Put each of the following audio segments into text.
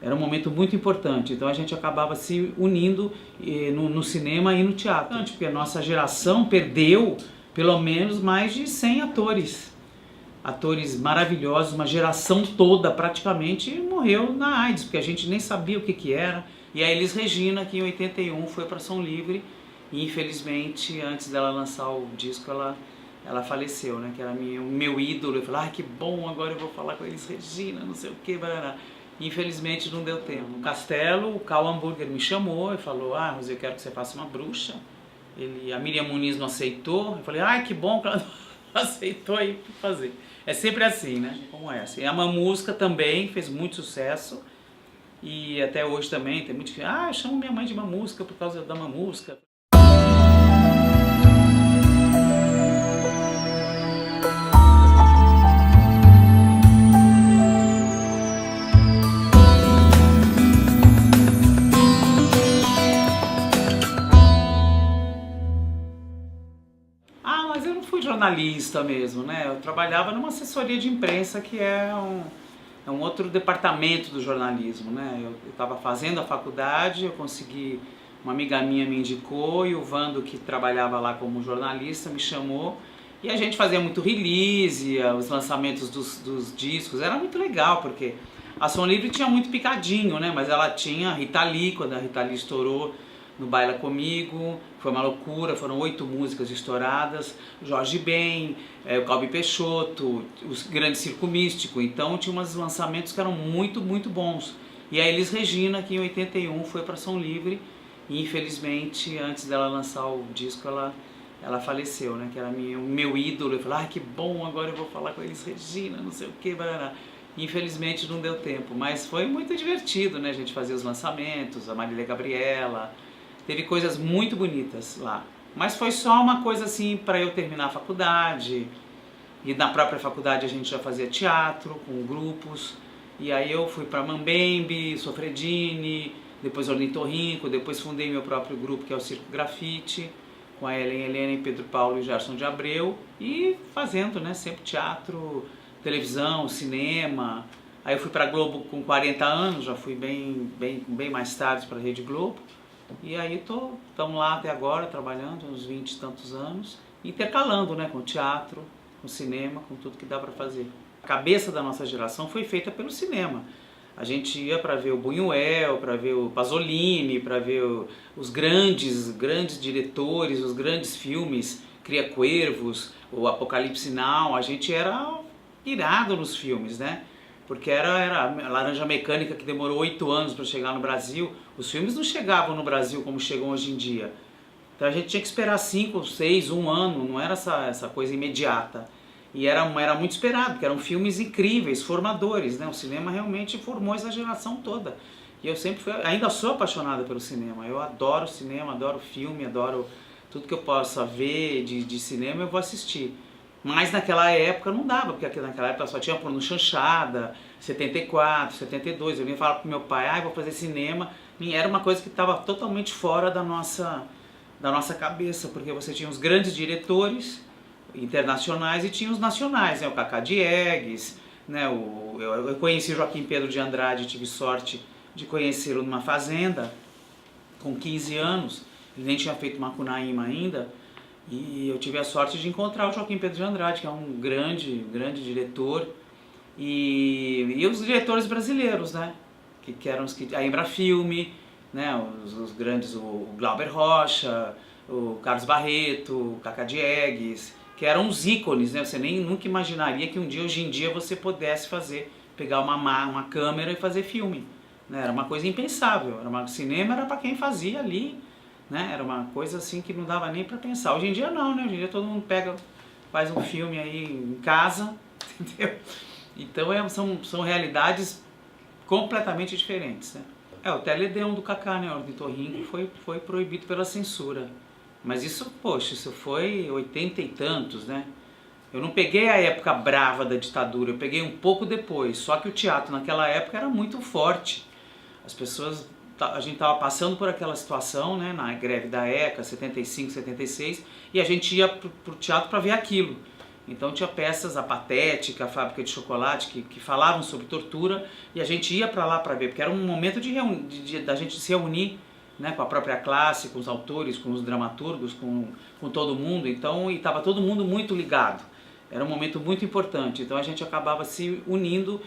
Era um momento muito importante, então a gente acabava se unindo no cinema e no teatro. Porque a nossa geração perdeu pelo menos mais de 100 atores. Atores maravilhosos, uma geração toda praticamente morreu na AIDS, porque a gente nem sabia o que era. E a Elis Regina, que em 81 foi para Som Livre, e infelizmente antes dela lançar o disco ela faleceu, né? Que era o meu ídolo. Eu falei, que bom, agora eu vou falar com a Elis Regina, não sei o que, barará. Infelizmente não deu tempo. No Castelo, o Cal Hamburger me chamou e falou, Rosê, eu quero que você faça uma bruxa. A Miriam Muniz não aceitou. Eu falei, que bom que ela não aceitou aí fazer. É sempre assim, né? Como essa. E a Mamusca também fez muito sucesso. E até hoje também tem muito que eu chamo minha mãe de Mamusca por causa da Mamusca. Mas eu não fui jornalista mesmo, né? Eu trabalhava numa assessoria de imprensa que é um outro departamento do jornalismo, né? Eu estava fazendo a faculdade, eu consegui, uma amiga minha me indicou e o Vando, que trabalhava lá como jornalista, me chamou e a gente fazia muito release, os lançamentos dos discos, era muito legal porque a Som Livre tinha muito picadinho, né? Mas ela tinha a Rita Lee, quando a Rita Lee estourou no Baila Comigo, foi uma loucura, foram 8 músicas estouradas, Jorge Ben, o Calbi Peixoto, o Grande Circo Místico, então tinha uns lançamentos que eram muito, muito bons. E a Elis Regina, que em 81 foi para Som Livre, e infelizmente antes dela lançar o disco ela faleceu, né? Que era o meu ídolo. Eu falei, que bom, agora eu vou falar com a Elis Regina, não sei o que, barará. Infelizmente não deu tempo, mas foi muito divertido, né? A gente fazia os lançamentos, a Marília Gabriela. Teve coisas muito bonitas lá, mas foi só uma coisa assim para eu terminar a faculdade, e na própria faculdade a gente já fazia teatro com grupos, e aí eu fui para Mambembe, Sofredini, depois Ornitorrinco, depois fundei meu próprio grupo que é o Circo Grafite, com a Helen Helena, Pedro Paulo e Gerson de Abreu, e fazendo, né, sempre teatro, televisão, cinema. Aí eu fui para a Globo com 40 anos, já fui bem mais tarde para a Rede Globo. E aí estamos lá até agora, trabalhando uns 20 e tantos anos, intercalando, né, com teatro, com cinema, com tudo que dá para fazer. A cabeça da nossa geração foi feita pelo cinema. A gente ia para ver o Buñuel, para ver o Pasolini, para ver os grandes diretores, os grandes filmes, Cria Cuervos, o Apocalipse Now. A gente era irado nos filmes, né? Porque era a Laranja Mecânica, que demorou 8 anos para chegar no Brasil. Os filmes não chegavam no Brasil como chegam hoje em dia. Então a gente tinha que esperar 5, 6, 1 ano, não era essa coisa imediata. E era muito esperado, porque eram filmes incríveis, formadores, né? O cinema realmente formou essa geração toda. E eu ainda sou apaixonada pelo cinema. Eu adoro cinema, adoro filme, adoro tudo que eu possa ver de cinema, eu vou assistir. Mas naquela época não dava, porque naquela época só tinha Porno Chanchada, 74, 72. Eu vinha falar pro meu pai, vou fazer cinema. E era uma coisa que estava totalmente fora da nossa cabeça, porque você tinha os grandes diretores internacionais e tinha os nacionais, né? O Cacá Diegues, né? Eu conheci Joaquim Pedro de Andrade, tive sorte de conhecê-lo numa fazenda com 15 anos. Ele nem tinha feito Macunaíma ainda. E eu tive a sorte de encontrar o Joaquim Pedro de Andrade, que é um grande diretor, e os diretores brasileiros, né? Que eram a Embrafilme, né? Os grandes, o Glauber Rocha, o Carlos Barreto, o Cacá Diegues, que eram os ícones, né? Você nunca imaginaria que hoje em dia você pudesse pegar uma câmera e fazer filme, né? Era uma coisa impensável, cinema era para quem fazia ali, né? Era uma coisa assim que não dava nem para pensar. Hoje em dia não, né? Hoje em dia todo mundo faz um filme aí em casa, entendeu? Então são realidades completamente diferentes, né? O Teledeum do Cacá, né? O Ornitorrinco foi proibido pela censura. Mas isso foi 80 e tantos, né? Eu não peguei a época brava da ditadura, eu peguei um pouco depois. Só que o teatro naquela época era muito forte. A gente estava passando por aquela situação, né, na greve da ECA, 75, 76, e a gente ia pro teatro para ver aquilo. Então tinha peças, a Patética, a Fábrica de Chocolate, que falavam sobre tortura, e a gente ia para lá para ver, porque era um momento da gente se reunir, né, com a própria classe, com os autores, com os dramaturgos, com todo mundo, então, e estava todo mundo muito ligado. Era um momento muito importante, então a gente acabava se unindo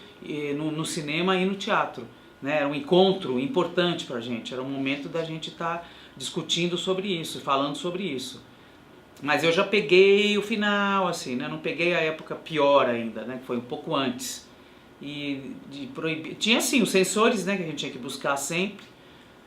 no cinema e no teatro, né? Era um encontro importante para a gente, era um momento da gente estar discutindo sobre isso, falando sobre isso. Mas eu já peguei o final, assim, né? Não peguei a época pior ainda, né? Que foi um pouco antes. E de proibir... Tinha, assim, os censores, né? Que a gente tinha que buscar sempre.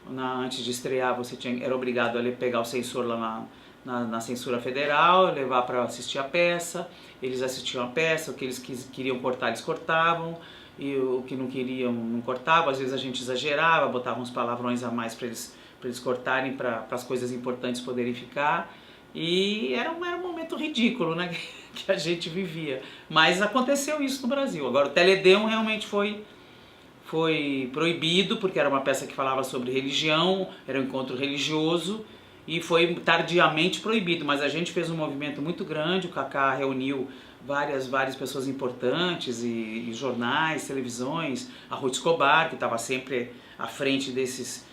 Antes de estrear, você era obrigado a pegar o censor lá na censura federal, levar para assistir a peça. Eles assistiam a peça, o que eles queriam cortar, eles cortavam. E o que não queriam, não cortavam. Às vezes a gente exagerava, botava uns palavrões a mais para eles cortarem, para as coisas importantes poderem ficar. E era um momento ridículo, né, que a gente vivia. Mas aconteceu isso no Brasil. Agora o Teledão realmente foi proibido, porque era uma peça que falava sobre religião, era um encontro religioso, e foi tardiamente proibido. Mas a gente fez um movimento muito grande, o Kaká reuniu várias pessoas importantes, e jornais, televisões, a Ruth Escobar, que estava sempre à frente desses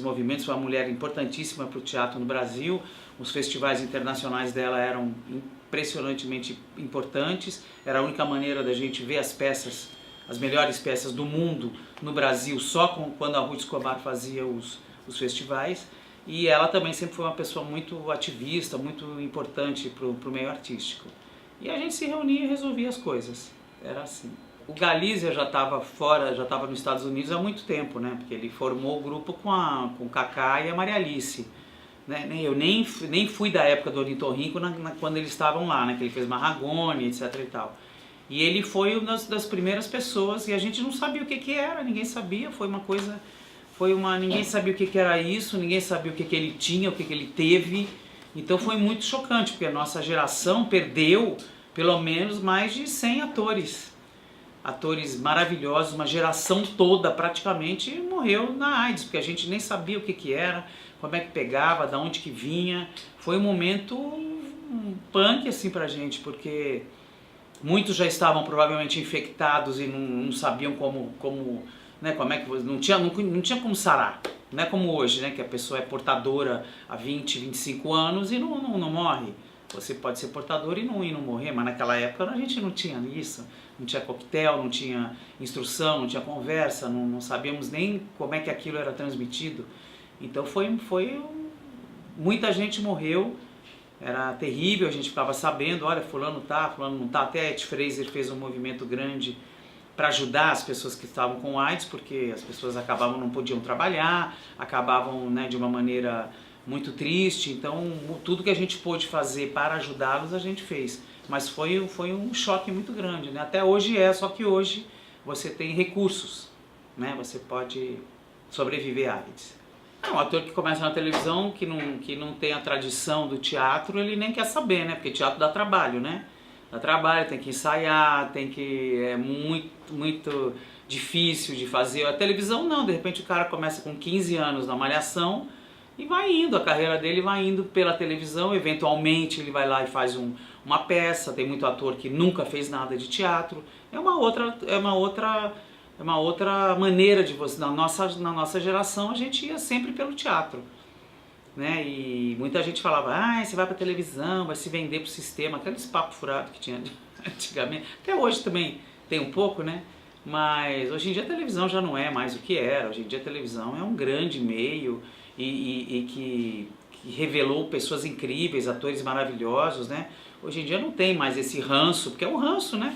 movimentos, foi uma mulher importantíssima para o teatro no Brasil. Os festivais internacionais dela eram impressionantemente importantes, era a única maneira da gente ver as peças, as melhores peças do mundo no Brasil, só quando a Ruth Escobar fazia os festivais. E ela também sempre foi uma pessoa muito ativista, muito importante para o meio artístico. E a gente se reunia e resolvia as coisas, era assim. O Galizia já estava fora, já estava nos Estados Unidos há muito tempo, né? Porque ele formou o grupo com o Kaká e a Maria Alice. Né? Eu nem fui da época do Ornitorrinco quando eles estavam lá, né? Que ele fez Marragone, etc e tal. E ele foi uma das primeiras pessoas, e a gente não sabia o que era, ninguém sabia, ninguém sabia o que era isso, ninguém sabia o que ele tinha, o que ele teve. Então foi muito chocante, porque a nossa geração perdeu pelo menos mais de 100 atores maravilhosos, uma geração toda praticamente morreu na AIDS, porque a gente nem sabia o que era, como é que pegava, de onde que vinha. Foi um momento punk assim pra gente, porque muitos já estavam provavelmente infectados e não sabiam como né, como é que não tinha como sarar. Não é como hoje, né, que a pessoa é portadora há 20, 25 anos e não morre. Você pode ser portador e não morrer, mas naquela época a gente não tinha isso. Não tinha coquetel, não tinha instrução, não tinha conversa, não sabíamos nem como é que aquilo era transmitido. Então muita gente morreu, era terrível, a gente ficava sabendo, olha, fulano não tá. Até a Ed Fraser fez um movimento grande para ajudar as pessoas que estavam com AIDS, porque as pessoas não podiam trabalhar, acabavam, né, de uma maneira muito triste. Então tudo que a gente pôde fazer para ajudá-los a gente fez, mas foi um choque muito grande, né? Até hoje só que hoje você tem recursos, né? Você pode sobreviver à AIDS. Um ator que começa na televisão, que não tem a tradição do teatro, ele nem quer saber, né? Porque teatro dá trabalho, né? Dá trabalho, tem que ensaiar, é muito difícil de fazer. A televisão não, de repente o cara começa com 15 anos na Malhação e vai indo, a carreira dele vai indo pela televisão, eventualmente ele vai lá e faz uma peça. Tem muito ator que nunca fez nada de teatro. É uma outra maneira de você. Na nossa geração a gente ia sempre pelo teatro, né? E muita gente falava, você vai pra televisão, vai se vender pro sistema, aqueles papos furados que tinha antigamente. Até hoje também tem um pouco, né? Mas hoje em dia a televisão já não é mais o que era. Hoje em dia a televisão é um grande meio e que revelou pessoas incríveis, atores maravilhosos, né? Hoje em dia não tem mais esse ranço, porque é um ranço, né?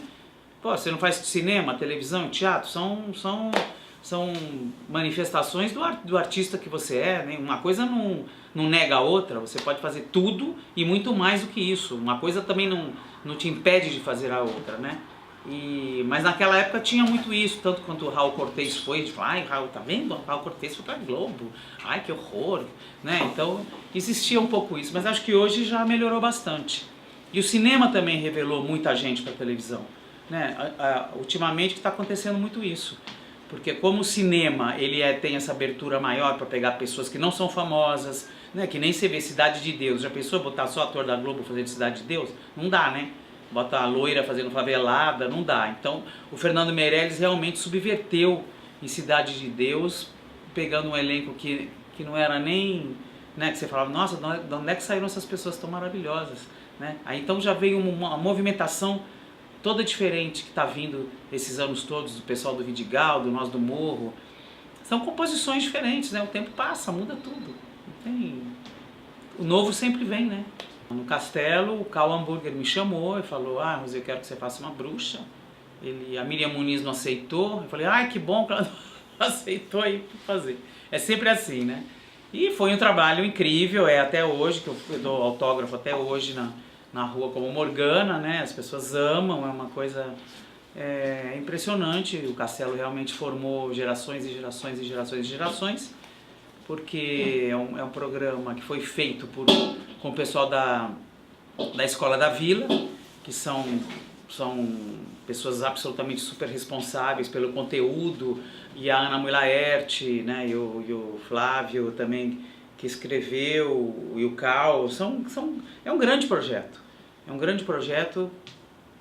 Pô, você não faz cinema, televisão, teatro, são manifestações do artista que você é, né? Uma coisa não nega a outra, você pode fazer tudo e muito mais do que isso. Uma coisa também não te impede de fazer a outra, né? Mas naquela época tinha muito isso, tanto quanto o Raul Cortez foi, Raul, tá vendo? O Raul Cortez foi pra Globo, que horror, né? Então existia um pouco isso, mas acho que hoje já melhorou bastante. E o cinema também revelou muita gente pra televisão, né? Ultimamente está acontecendo muito isso, porque como o cinema tem essa abertura maior para pegar pessoas que não são famosas, né? Que nem você vê Cidade de Deus, já pensou botar só ator da Globo fazer de Cidade de Deus? Não dá, né? bota a loira fazendo favelada, não dá. Então o Fernando Meirelles realmente subverteu em Cidade de Deus, pegando um elenco que não era nem, né, que você falava, nossa, de onde é que saíram essas pessoas tão maravilhosas, né? Aí então já veio uma movimentação toda diferente que está vindo esses anos todos, do pessoal do Vidigal, do Nós do Morro. São composições diferentes, né? O tempo passa, muda tudo. Não tem... O novo sempre vem, né? No Castelo, o Carl Hamburger me chamou e falou, ah, mas eu quero que você faça uma bruxa. A Miriam Muniz não aceitou. Eu falei, ai, que bom que ela não aceitou aí pra fazer. É sempre assim, né? E foi um trabalho incrível, até hoje, que eu dou autógrafo até hoje na rua como Morgana, né? As pessoas amam, é uma coisa impressionante. O Castelo realmente formou gerações e gerações e gerações e gerações, porque é um programa que foi feito com o pessoal da Escola da Vila, que são pessoas absolutamente super responsáveis pelo conteúdo, e a Ana Mui Laerte, né, e o Flávio também, que escreveu, e o Cal, é um grande projeto. É um grande projeto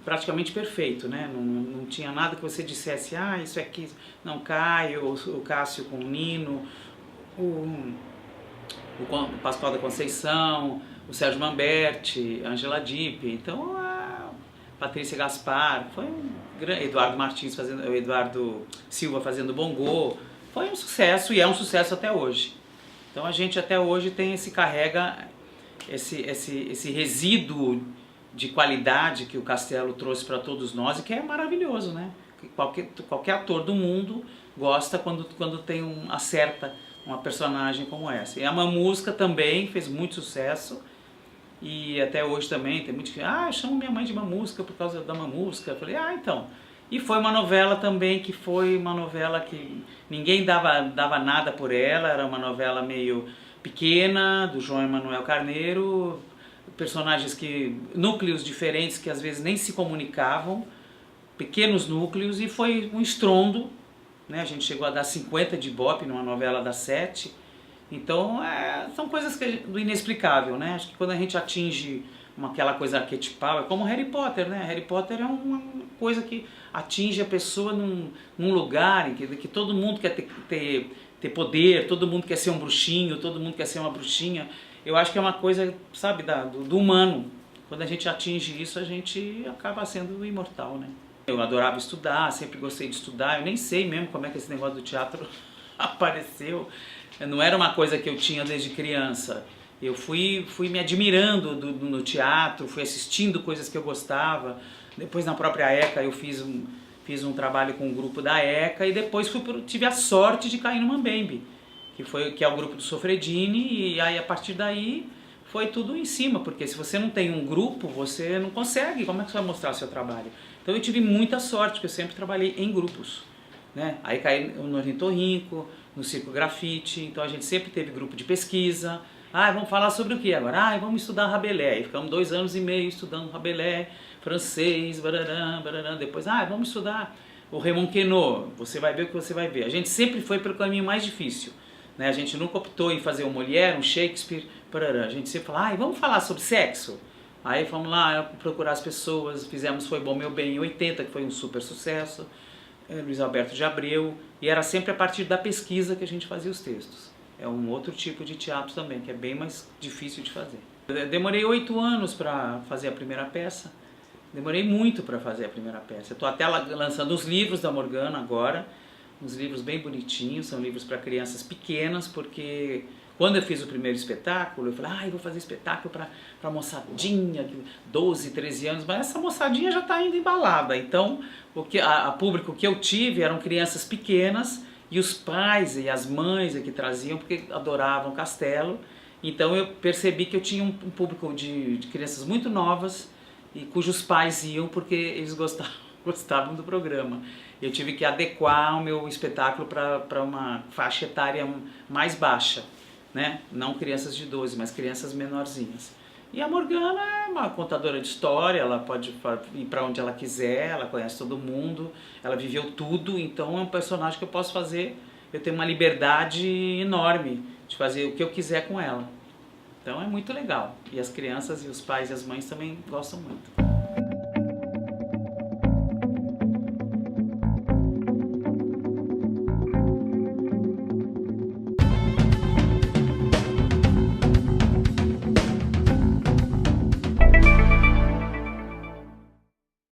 praticamente perfeito, né? Não tinha nada que você dissesse, ah, isso aqui não cai, o Cássio com o Nino, o Pascoal da Conceição, o Sérgio Mamberti, a Angela Dipp, então a Patrícia Gaspar, foi um grande, Eduardo Silva fazendo bongô, foi um sucesso e é um sucesso até hoje. Então a gente até hoje carrega esse resíduo de qualidade que o Castelo trouxe para todos nós e que é maravilhoso, né? Qualquer ator do mundo gosta quando acerta uma personagem como essa. E a Mamusca também fez muito sucesso e até hoje também tem muito que eu chamo minha mãe de Mamusca por causa da Mamusca. Eu falei, então. E foi uma novela também que ninguém dava nada por ela, era uma novela meio pequena, do João Emanuel Carneiro, personagens núcleos diferentes que às vezes nem se comunicavam, pequenos núcleos, e foi um estrondo, né? A gente chegou a dar 50 de Ibope numa novela das 7, então são coisas do inexplicável, né? Acho que quando a gente atinge aquela coisa arquetipal, é como Harry Potter, né? Harry Potter é uma coisa que atinge a pessoa num lugar em que todo mundo quer ter poder, todo mundo quer ser um bruxinho, todo mundo quer ser uma bruxinha. Eu acho que é uma coisa, sabe, do humano. Quando a gente atinge isso, a gente acaba sendo imortal, né? Eu adorava estudar, sempre gostei de estudar. Eu nem sei mesmo como é que esse negócio do teatro apareceu. Não era uma coisa que eu tinha desde criança. Eu fui me admirando no teatro, fui assistindo coisas que eu gostava. Depois, na própria ECA, eu fiz um trabalho com um grupo da ECA e depois tive a sorte de cair no Mambembe, que é o grupo do Sofredini, e aí a partir daí foi tudo em cima, porque se você não tem um grupo, você não consegue, como é que você vai mostrar seu trabalho? Então eu tive muita sorte, porque eu sempre trabalhei em grupos, né? Aí caí no Ornitorrinco, no Circo Grafite, então a gente sempre teve grupo de pesquisa. Vamos falar sobre o que agora? Vamos estudar Rabelais. E ficamos 2 anos e meio estudando Rabelais, francês, barará, barará. Depois, vamos estudar o Raymond Queneau, você vai ver o que você vai ver. A gente sempre foi pelo caminho mais difícil, né? A gente nunca optou em fazer um Molière, um Shakespeare, barará. A gente sempre fala, vamos falar sobre sexo? Aí fomos lá procurar as pessoas, fizemos Foi Bom Meu Bem em 80, que foi um super sucesso, Luiz Alberto de Abreu, e era sempre a partir da pesquisa que a gente fazia os textos. É um outro tipo de teatro também, que é bem mais difícil de fazer. Eu demorei 8 anos para fazer a primeira peça, demorei muito para fazer a primeira peça. Eu estou até lançando os livros da Morgana agora, uns livros bem bonitinhos, são livros para crianças pequenas, porque quando eu fiz o primeiro espetáculo, eu falei, eu vou fazer espetáculo para moçadinha, 12, 13 anos, mas essa moçadinha já está indo embalada. Então, a público que eu tive eram crianças pequenas, e os pais e as mães que traziam, porque adoravam Castelo. Então eu percebi que eu tinha um público de crianças muito novas, e cujos pais iam porque eles gostavam do programa. Eu tive que adequar o meu espetáculo para uma faixa etária mais baixa, né? Não crianças de 12, mas crianças menorzinhas. E a Morgana é uma contadora de história, ela pode ir para onde ela quiser, ela conhece todo mundo, ela viveu tudo, então é um personagem que eu posso fazer, eu tenho uma liberdade enorme de fazer o que eu quiser com ela. Então é muito legal. E as crianças e os pais e as mães também gostam muito.